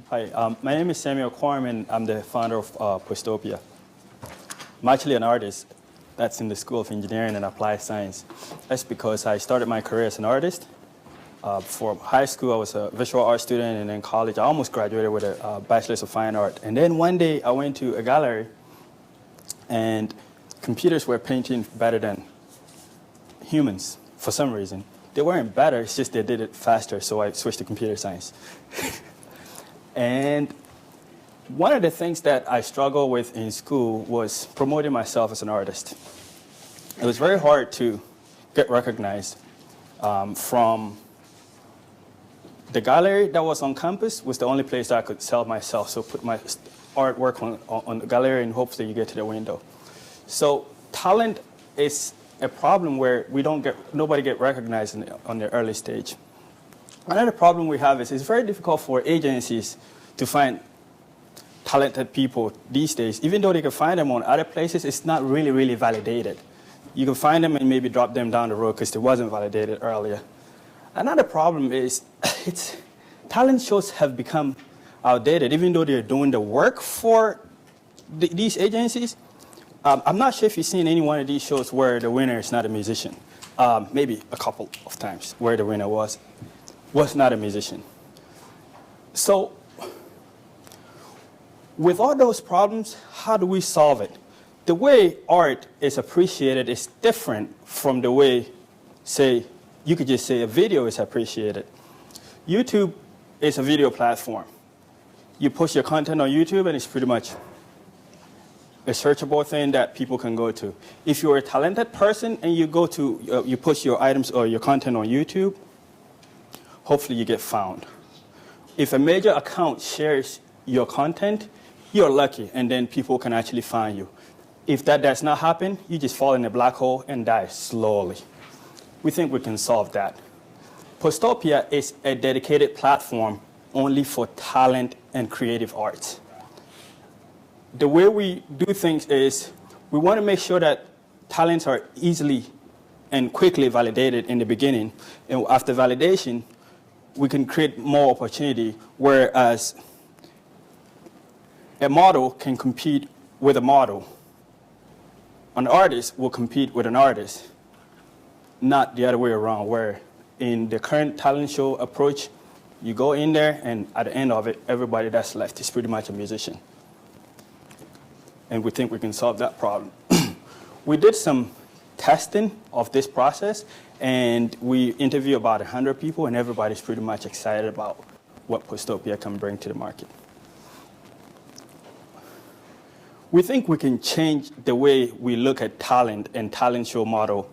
Hi, my name is Samuel Quorum, and I'm the founder of Postopia. I'm actually an artist that's in the School of Engineering and Applied Science. That's because I started my career as an artist. For high school, I was a visual art student, and in college, I almost graduated with a Bachelor's of Fine Art. And then one day, I went to a gallery, and computers were painting better than humans for some reason. They weren't better, it's just they did it faster, so I switched to computer science. And one of the things that I struggled with in school was promoting myself as an artist. It was very hard to get recognized from the gallery that was on campus was the only place that I could sell myself. So put my artwork on the gallery and hopefully you get to the window. So talent is a problem where nobody get recognized on the early stage. Another problem we have is it's very difficult for agencies to find talented people these days. Even though they can find them on other places, it's not really validated. You can find them and maybe drop them down the road because it wasn't validated earlier. Another problem is talent shows have become outdated, even though they're doing the work for these agencies. I'm not sure if you've seen any one of these shows where the winner is not a musician. Maybe a couple of times where the winner was not a musician. So with all those problems, how do we solve it? The way art is appreciated is different from the way, say, you could just say a video is appreciated. YouTube is a video platform. You post your content on YouTube and it's pretty much a searchable thing that people can go to. If you're a talented person and you go to, you post your items or your content on YouTube, hopefully you get found. If a major account shares your content, you're lucky, and then people can actually find you. If that does not happen, you just fall in a black hole and die slowly. We think we can solve that. Postopia is a dedicated platform only for talent and creative arts. The way we do things is we want to make sure that talents are easily and quickly validated in the beginning, and after validation, we can create more opportunity, whereas a model can compete with a model. An artist will compete with an artist, not the other way around, where in the current talent show approach, you go in there and at the end of it, everybody that's left is pretty much a musician. And we think we can solve that problem. We did some testing of this process, and we interviewed about 100 people, and everybody's pretty much excited about what Postopia can bring to the market. We think we can change the way we look at talent and talent show model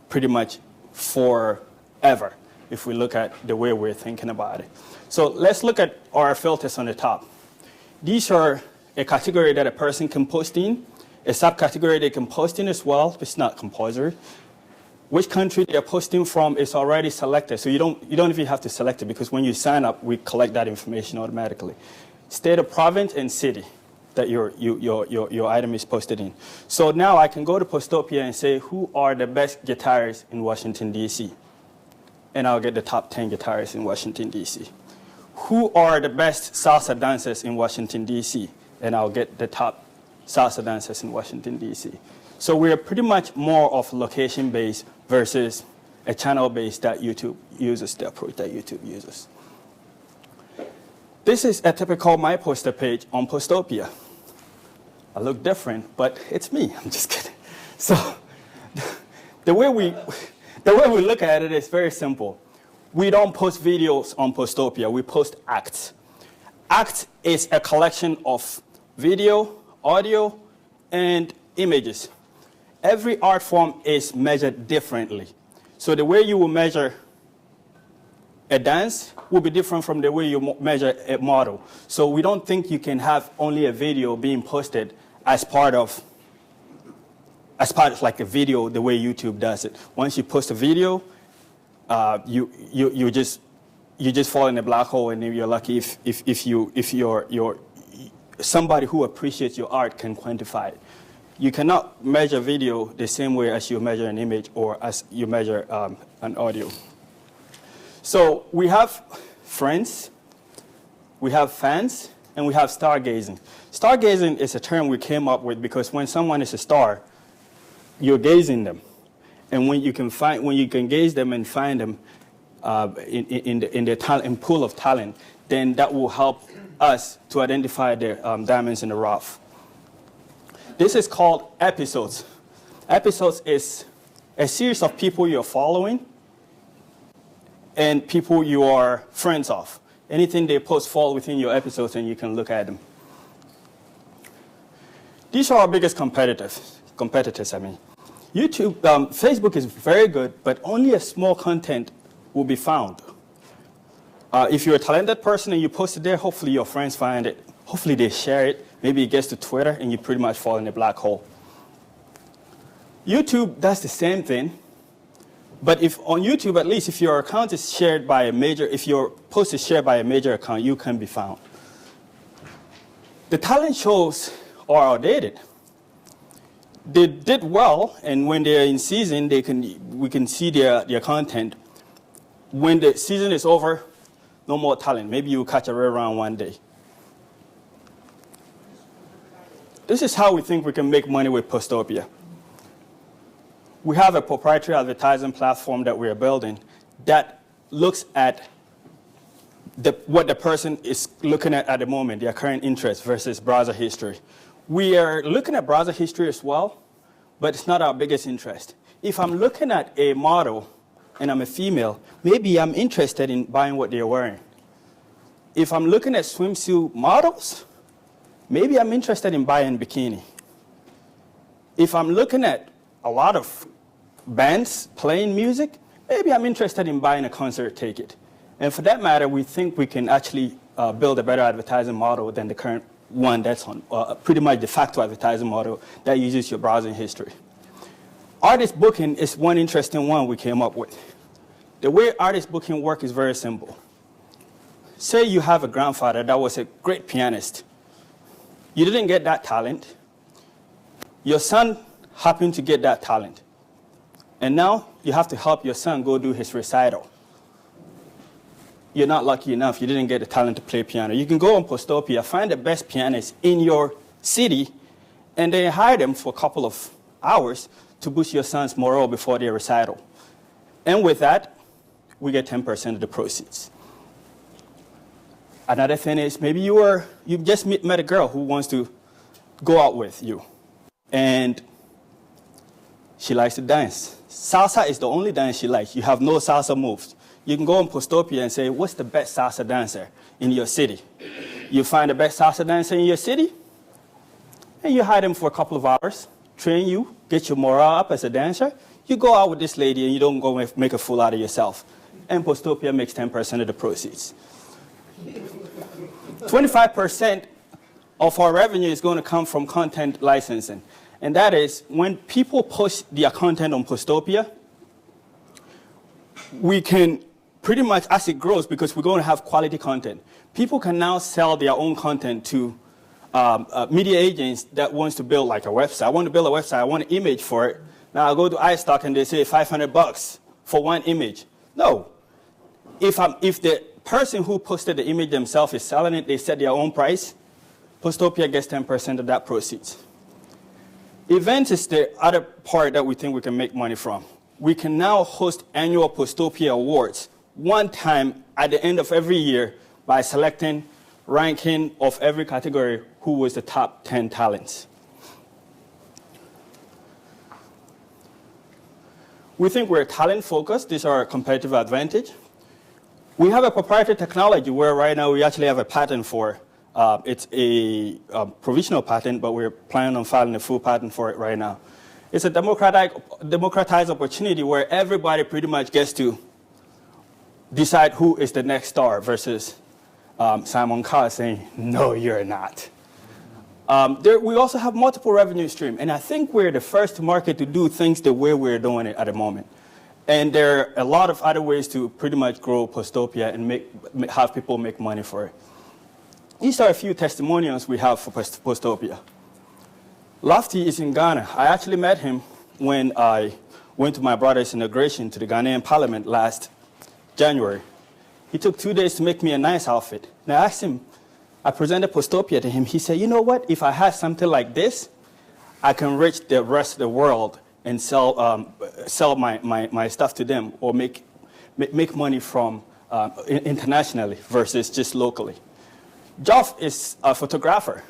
pretty much forever if we look at the way we're thinking about it. So let's look at our filters on the top. These are a category that a person can post in, a subcategory they can post in as well, but it's not compulsory. Which country they're posting from is already selected, so you don't even have to select it because when you sign up, we collect that information automatically. State of province and city that your item is posted in. So now I can go to Postopia and say, who are the best guitarists in Washington, D.C.? And I'll get the top 10 guitarists in Washington, D.C. Who are the best salsa dancers in Washington, D.C.? And I'll get the top salsa dancers in Washington, D.C. So we're pretty much more of location-based versus a channel-based that YouTube uses, the approach that YouTube uses. This is a typical My Poster page on Postopia. I look different, but it's me. I'm just kidding. So the way we look at it is very simple. We don't post videos on Postopia. We post acts. Act is a collection of video, audio, and images. Every art form is measured differently. So the way you will measure a dance will be different from the way you measure a model. So we don't think you can have only a video being posted as part of like a video the way YouTube does it. Once you post a video, you just fall in a black hole, and you're lucky if you're somebody who appreciates your art can quantify it. You cannot measure video the same way as you measure an image or as you measure an audio. So we have friends, we have fans, and we have stargazing. Stargazing is a term we came up with because when someone is a star, you're gazing them. And when you can gaze them and find them in their talent, pool of talent, then that will help us to identify the diamonds in the rough. This is called episodes. Episodes is a series of people you're following and people you are friends of. Anything they post fall within your episodes and you can look at them. These are our biggest competitors. YouTube, Facebook is very good, but only a small content will be found. If you're a talented person and you post it there, hopefully your friends find it. Hopefully they share it. Maybe it gets to Twitter and you pretty much fall in a black hole. YouTube does the same thing. But if on YouTube, at least if your account is shared by if your post is shared by a major account, you can be found. The talent shows are outdated. They did well, and when they're in season, we can see their content. When the season is over, no more talent. Maybe you'll catch a rare round one day. This is how we think we can make money with Postopia. We have a proprietary advertising platform that we are building that looks at what the person is looking at the moment, their current interest versus browser history. We are looking at browser history as well, but it's not our biggest interest. If I'm looking at a model and I'm a female, maybe I'm interested in buying what they're wearing. If I'm looking at swimsuit models, maybe I'm interested in buying bikini. If I'm looking at a lot of bands playing music, maybe I'm interested in buying a concert ticket. And for that matter, we think we can actually build a better advertising model than the current one that's on pretty much de facto advertising model that uses your browsing history. Artist booking is one interesting one we came up with. The way artist booking works is very simple. Say you have a grandfather that was a great pianist. You didn't get that talent. Your son happened to get that talent. And now you have to help your son go do his recital. You're not lucky enough. You didn't get the talent to play piano. You can go on Postopia, find the best pianists in your city, and then hire them for a couple of hours to boost your son's morale before their recital. And with that, we get 10% of the proceeds. Another thing is maybe you just met a girl who wants to go out with you, and she likes to dance. Salsa is the only dance she likes. You have no salsa moves. You can go on Postopia and say, what's the best salsa dancer in your city? You find the best salsa dancer in your city, and you hire them for a couple of hours, train you, get your morale up as a dancer. You go out with this lady and you don't go make a fool out of yourself. And Postopia makes 10% of the proceeds. 25% of our revenue is going to come from content licensing. And that is when people post their content on Postopia, we can pretty much, as it grows, because we're going to have quality content, people can now sell their own content to media agents that wants to build like a website. I want to build a website. I want an image for it. Now I go to iStock and they say $500 for one image. No. If the person who posted the image themselves is selling it, they set their own price, Postopia gets 10% of that proceeds. Events is the other part that we think we can make money from. We can now host annual Postopia awards one time at the end of every year by selecting, ranking of every category who was the top 10 talents. We think we're talent focused. These are our competitive advantage. We have a proprietary technology where right now we actually have a patent for. It's a provisional patent, but we're planning on filing a full patent for it right now. It's a democratized opportunity where everybody pretty much gets to decide who is the next star versus Simon Cowell saying, no, you're not. We also have multiple revenue streams, and I think we're the first to market to do things the way we're doing it at the moment. And there are a lot of other ways to pretty much grow Postopia and have people make money for it. These are a few testimonials we have for Postopia. Lofty is in Ghana. I actually met him when I went to my brother's inauguration to the Ghanaian parliament last January. He took 2 days to make me a nice outfit. And I asked him, I presented Postopia to him. He said, you know what? If I had something like this, I can reach the rest of the world and sell my stuff to them or make money from internationally versus just locally. Joff is a photographer.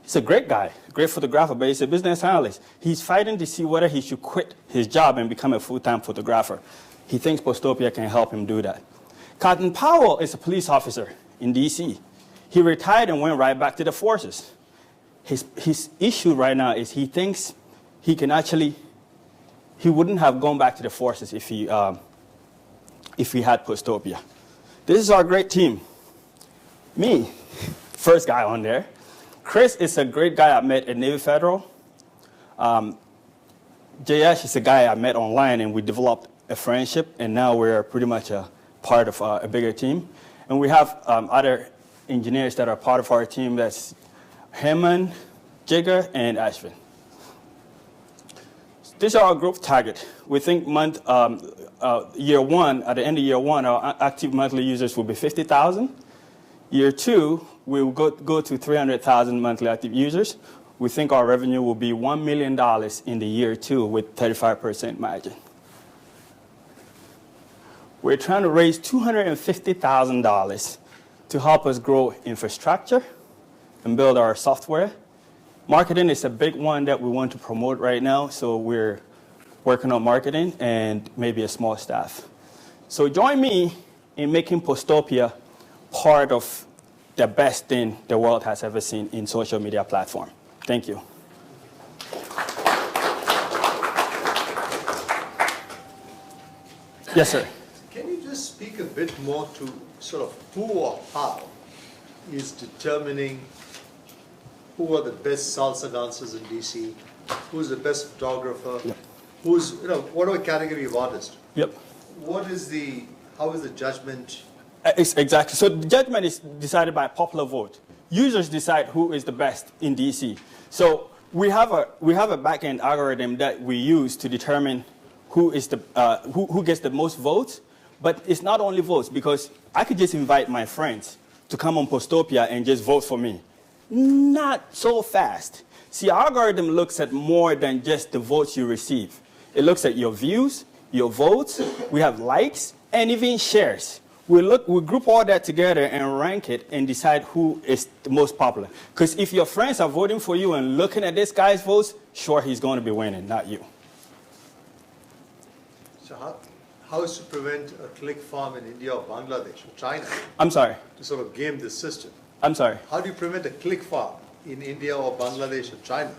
He's a great guy, great photographer, but he's a business analyst. He's fighting to see whether he should quit his job and become a full-time photographer. He thinks Postopia can help him do that. Cotton Powell is a police officer in D.C. He retired and went right back to the forces. His issue right now is he thinks he wouldn't have gone back to the forces if he had Postopia. This is our great team. Me, first guy on there. Chris is a great guy I met at Navy Federal. Jayesh is a guy I met online, and we developed a friendship, and now we're pretty much a part of a bigger team. And we have other engineers that are part of our team. That's Heman, Jigger, and Ashvin. This is our growth target. We think year one, at the end of year one, our active monthly users will be 50,000. Year two, we will go to 300,000 monthly active users. We think our revenue will be $1 million in the year two with 35% margin. We're trying to raise $250,000 to help us grow infrastructure and build our software. Marketing is a big one that we want to promote right now, so we're working on marketing and maybe a small staff. So join me in making Postopia part of the best thing the world has ever seen in social media platform. Thank you. Yes, sir. Can you just speak a bit more to sort of who or how is determining who are the best salsa dancers in DC, who's the best photographer, Yep. who's, whatever category of artist? Yep. How is the judgment? Exactly. So the judgment is decided by popular vote. Users decide who is the best in DC. So we have a back-end algorithm that we use to determine who is who gets the most votes. But it's not only votes, because I could just invite my friends to come on Postopia and just vote for me. Not so fast. See, our algorithm looks at more than just the votes you receive. It looks at your views, your votes, we have likes, and even shares. We group all that together and rank it and decide who is the most popular. Because if your friends are voting for you and looking at this guy's votes, sure, he's going to be winning, not you. So how is to prevent a click farm in India or Bangladesh or China I'm sorry. to sort of game this system? I'm sorry. How do you prevent a click farm in India or Bangladesh or China?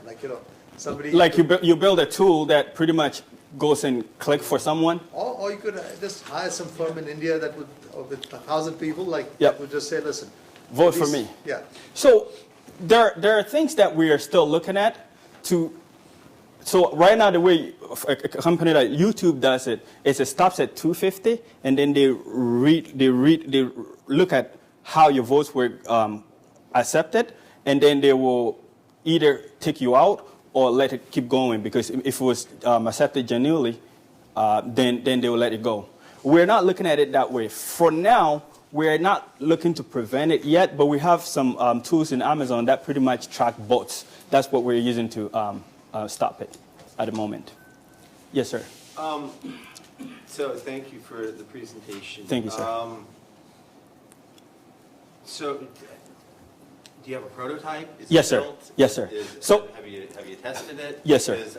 Somebody... Like you build a tool that pretty much goes and click for someone. Or you could just hire some firm in India that would, with 1,000 people, Yep. that would just say, listen. Vote for me. Yeah. So there are things that we are still looking at to. So right now, the way a company like YouTube does it is it stops at 250, and then they look at how your votes were accepted, and then they will either take you out or let it keep going, because if it was accepted genuinely, then they will let it go. We're not looking at it that way. For now, we're not looking to prevent it yet, but we have some tools in Amazon that pretty much track bots. That's what we're using to stop it at the moment. Yes, sir. So thank you for the presentation. Thank you, sir. So, do you have a prototype? Is Yes, it sir. built? Yes, sir. So, have you tested it? Yes, sir. Because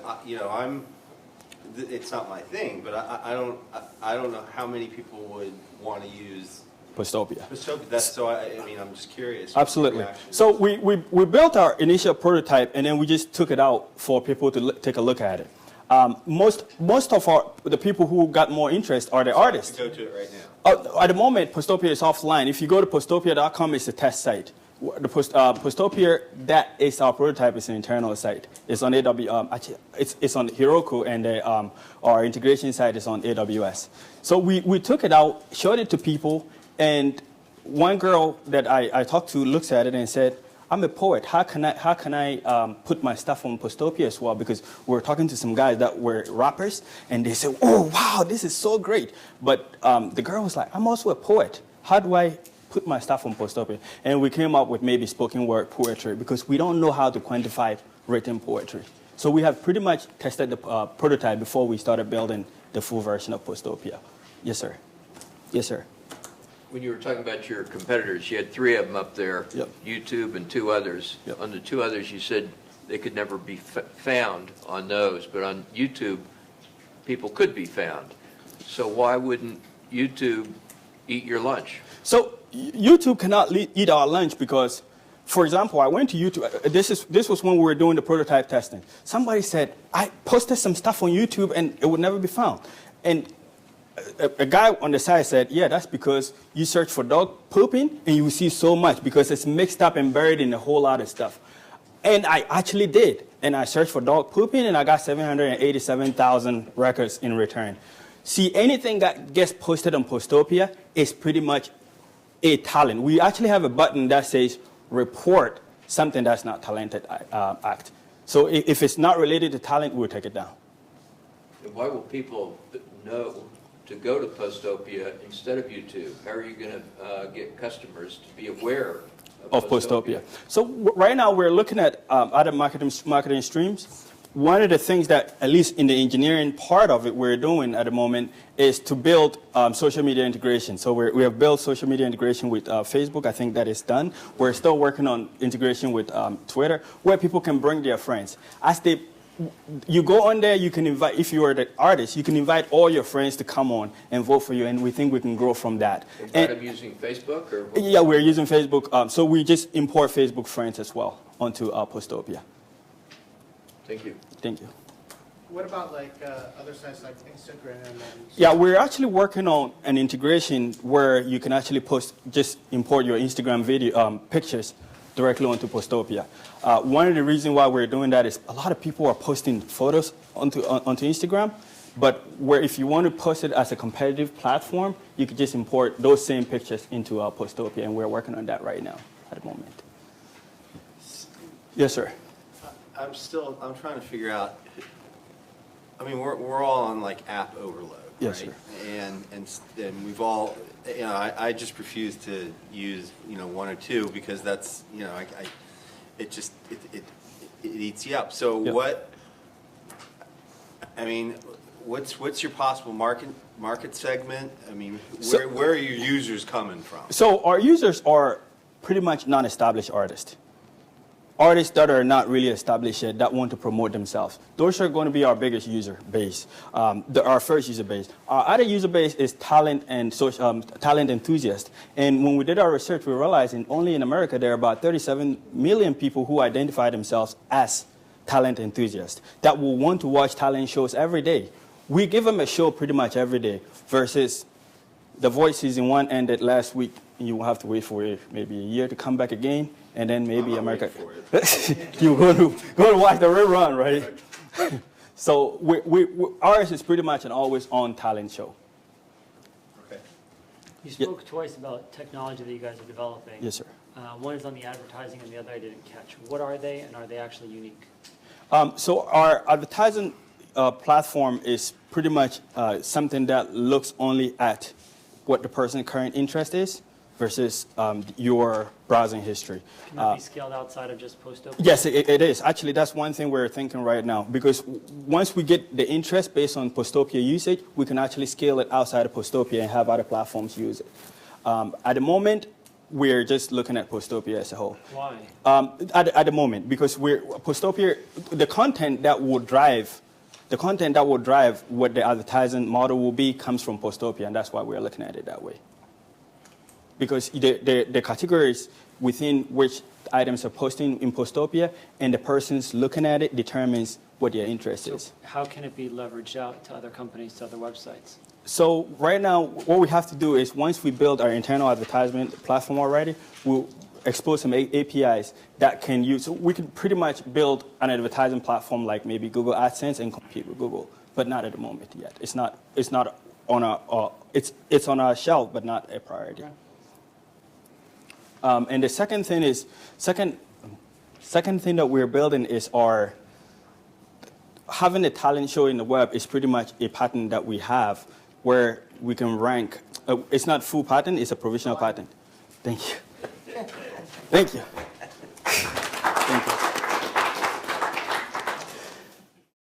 it's not my thing, but I don't know how many people would want to use Postopia. Postopia. So I'm just curious. Absolutely. So we built our initial prototype, and then we just took it out for people to take a look at it. Most of the people who got more interest are the artists. Go to it right now. At the moment, Postopia is offline. If you go to postopia.com, it's a test site. The Postopia, that is our prototype, is an internal site. It's on AWS. It's on Heroku, and our integration site is on AWS. So we took it out, showed it to people, and one girl that I talked to looks at it and said, "I'm a poet. How can I put my stuff on Postopia as well?" Because we were talking to some guys that were rappers, and they said, "Oh wow, this is so great." But the girl was like, "I'm also a poet. How do I put my stuff on Postopia. And we came up with maybe spoken word poetry because we don't know how to quantify written poetry. So we have pretty much tested the prototype before we started building the full version of Postopia. Yes, sir. Yes, sir. When you were talking about your competitors, you had 3 of them up there, Yep. YouTube and 2 others. Yep. On the 2 others, you said they could never be found on those, but on YouTube, people could be found. So why wouldn't YouTube eat your lunch? So YouTube cannot eat our lunch because, for example, I went to YouTube. This was when we were doing the prototype testing. Somebody said, I posted some stuff on YouTube and it would never be found. And a guy on the side said, yeah, that's because you search for dog pooping and you will see so much because it's mixed up and buried in a whole lot of stuff. And I actually did. And I searched for dog pooping and I got 787,000 records in return. See, anything that gets posted on Postopia is pretty much a talent. We actually have a button that says report something that's not talented act. So if it's not related to talent, we'll take it down. And why will people know to go to Postopia instead of YouTube? How are you going to get customers to be aware of Postopia? So right now we're looking at other marketing streams. One of the things that, at least in the engineering part of it, we're doing at the moment is to build social media integration. So we have built social media integration with Facebook. I think that is done. We're still working on integration with Twitter, where people can bring their friends. You go on there, you can invite, if you are the artist, you can invite all your friends to come on and vote for you, and we think we can grow from that. Invite them using Facebook? Or yeah, we're using Facebook. So we just import Facebook friends as well onto Postopia. Thank you. Thank you. What about like other sites like Instagram and Yeah, we're actually working on an integration where you can actually just import your Instagram video pictures directly onto Postopia. One of the reasons why we're doing that is a lot of people are posting photos onto Instagram, but if you want to post it as a competitive platform, you could just import those same pictures into Postopia, and we're working on that right now at the moment. Yes, sir. I'm trying to figure out, I mean, we're all on like app overload, Yes, right? sir. And we've all, you know, I just refuse to use, 1 or 2 because that's, it eats you up. So Yep. what's your possible market segment? I mean, So- where are your users coming from? So our users are pretty much non-established artists. Artists that are not really established yet that want to promote themselves. Those are going to be our biggest user base, our first user base. Our other user base is talent and talent enthusiasts. And when we did our research, we realized only in America there are about 37 million people who identify themselves as talent enthusiasts that will want to watch talent shows every day. We give them a show pretty much every day versus The Voice season 1 ended last week. And you will have to wait for maybe a year to come back again. And then maybe America, you're going to watch the rerun, right? So ours is pretty much an always-on talent show. Okay. You spoke twice about technology that you guys are developing. Yes, sir. One is on the advertising and the other I didn't catch. What are they and are they actually unique? So our advertising platform is pretty much something that looks only at what the person's current interest is versus your browsing history. Can that be scaled outside of just Postopia? Yes, it is. Actually, that's one thing we're thinking right now, because once we get the interest based on Postopia usage, we can actually scale it outside of Postopia and have other platforms use it. At the moment, we're just looking at Postopia as a whole. Why? At the moment, because Postopia, the content that will drive what the advertising model will be comes from Postopia, and that's why we're looking at it that way. Because the categories within which items are posting in Postopia and the person's looking at it determines what their interest is. How can it be leveraged out to other companies, to other websites? So right now, what we have to do is once we build our internal advertisement platform already, we'll expose some APIs that can use. So we can pretty much build an advertising platform like maybe Google AdSense and compete with Google, but not at the moment yet. It's not on our it's on our shelf, but not a priority. Okay. And the second thing that we're building is having a talent show in the web is pretty much a pattern that we have where we can rank. It's not full pattern, it's a provisional pattern. Thank you. Thank you.